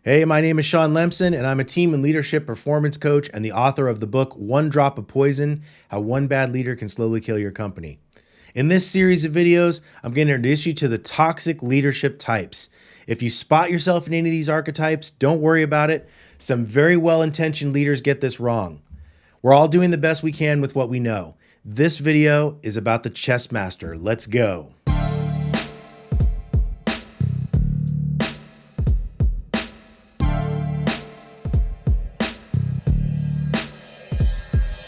Hey, my name is Sean Lemson, and I'm a team and leadership performance coach and the author of the book One Drop of Poison: How One Bad Leader Can Slowly Kill Your Company. In this series of videos, I'm going to introduce you to the toxic leadership types. If you spot yourself in any of these archetypes, don't worry about it. Some very well-intentioned leaders get this wrong. We're all doing the best we can with what we know. This video is about the chess master. Let's go.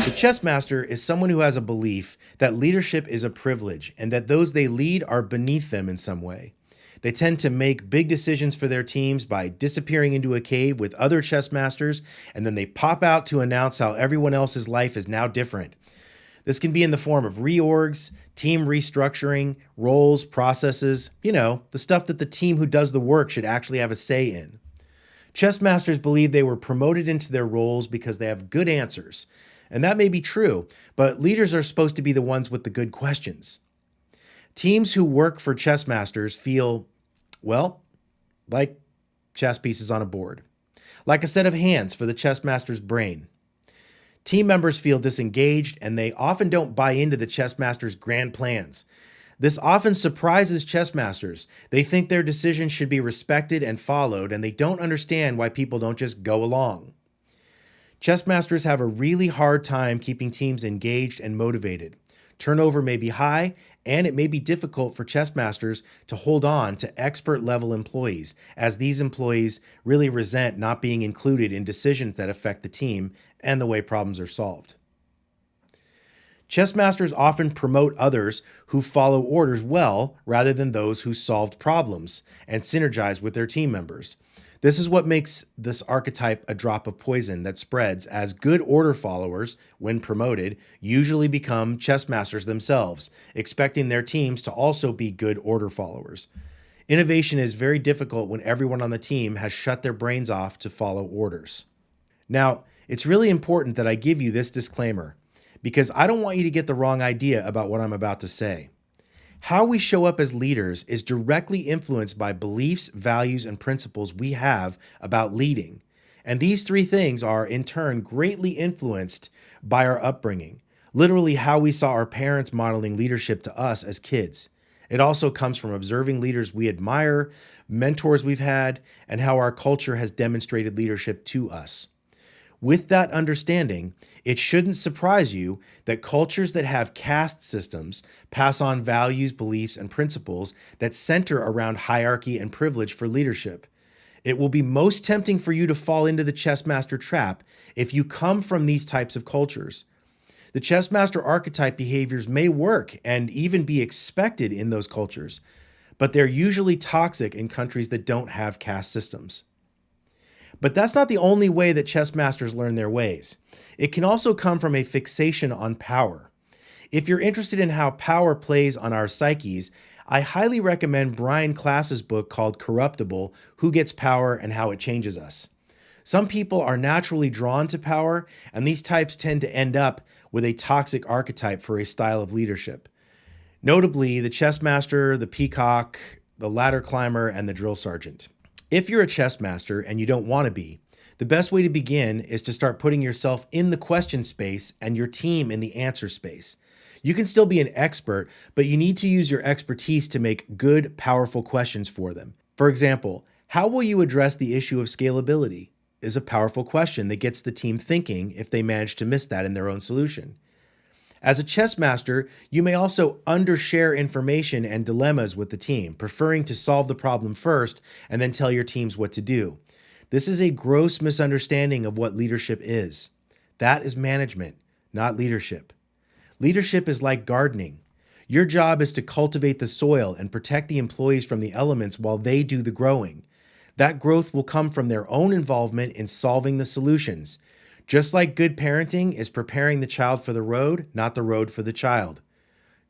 The chess master is someone who has a belief that leadership is a privilege and that those they lead are beneath them in some way. They tend to make big decisions for their teams by disappearing into a cave with other chess masters, and then they pop out to announce how everyone else's life is now different. This can be in the form of reorgs, team restructuring, roles, processes, the stuff that the team who does the work should actually have a say in. Chess masters believe they were promoted into their roles because they have good answers. And that may be true, but leaders are supposed to be the ones with the good questions. Teams who work for chess masters feel, well, like chess pieces on a board, like a set of hands for the chess master's brain. Team members feel disengaged, and they often don't buy into the chess master's grand plans. This often surprises chess masters. They think their decisions should be respected and followed, and they don't understand why people don't just go along. Chess masters have a really hard time keeping teams engaged and motivated. Turnover may be high, and it may be difficult for chess masters to hold on to expert level employees, as these employees really resent not being included in decisions that affect the team and the way problems are solved. Chess masters often promote others who follow orders well rather than those who solved problems and synergize with their team members. This is what makes this archetype a drop of poison that spreads, as good order followers, when promoted, usually become chess masters themselves, expecting their teams to also be good order followers. Innovation is very difficult when everyone on the team has shut their brains off to follow orders. Now, it's really important that I give you this disclaimer, because I don't want you to get the wrong idea about what I'm about to say. How we show up as leaders is directly influenced by beliefs, values, and principles we have about leading. And these three things are, in turn, greatly influenced by our upbringing, literally how we saw our parents modeling leadership to us as kids. It also comes from observing leaders we admire, mentors we've had, and how our culture has demonstrated leadership to us. With that understanding, it shouldn't surprise you that cultures that have caste systems pass on values, beliefs, and principles that center around hierarchy and privilege for leadership. It will be most tempting for you to fall into the chess master trap if you come from these types of cultures. The chess master archetype behaviors may work and even be expected in those cultures, but they're usually toxic in countries that don't have caste systems. But that's not the only way that chess masters learn their ways. It can also come from a fixation on power. If you're interested in how power plays on our psyches, I highly recommend Brian Klass's book called Corruptible: Who Gets Power and How It Changes Us. Some people are naturally drawn to power, and these types tend to end up with a toxic archetype for a style of leadership. Notably, the chess master, the peacock, the ladder climber, and the drill sergeant. If you're a chess master and you don't want to be, the best way to begin is to start putting yourself in the question space and your team in the answer space. You can still be an expert, but you need to use your expertise to make good, powerful questions for them. For example, how will you address the issue of scalability? Is a powerful question that gets the team thinking if they manage to miss that in their own solution. As a chess master, you may also undershare information and dilemmas with the team, preferring to solve the problem first and then tell your teams what to do. This is a gross misunderstanding of what leadership is. That is management, not leadership. Leadership is like gardening. Your job is to cultivate the soil and protect the employees from the elements while they do the growing. That growth will come from their own involvement in solving the solutions. Just like good parenting is preparing the child for the road, not the road for the child.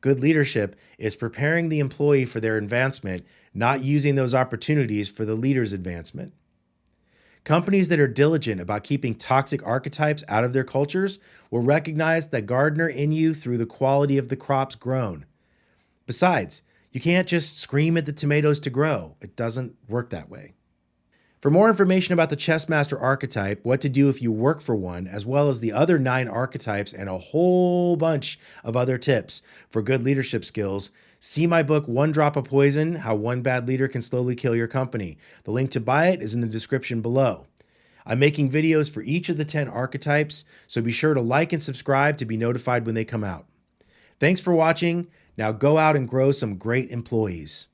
Good leadership is preparing the employee for their advancement, not using those opportunities for the leader's advancement. Companies that are diligent about keeping toxic archetypes out of their cultures will recognize the gardener in you through the quality of the crops grown. Besides, you can't just scream at the tomatoes to grow. It doesn't work that way. For more information about the Chessmaster archetype, what to do if you work for one, as well as the other 9 archetypes and a whole bunch of other tips for good leadership skills, see my book, One Drop of Poison, How One Bad Leader Can Slowly Kill Your Company. The link to buy it is in the description below. I'm making videos for each of the 10 archetypes, so be sure to like and subscribe to be notified when they come out. Thanks for watching. Now go out and grow some great employees.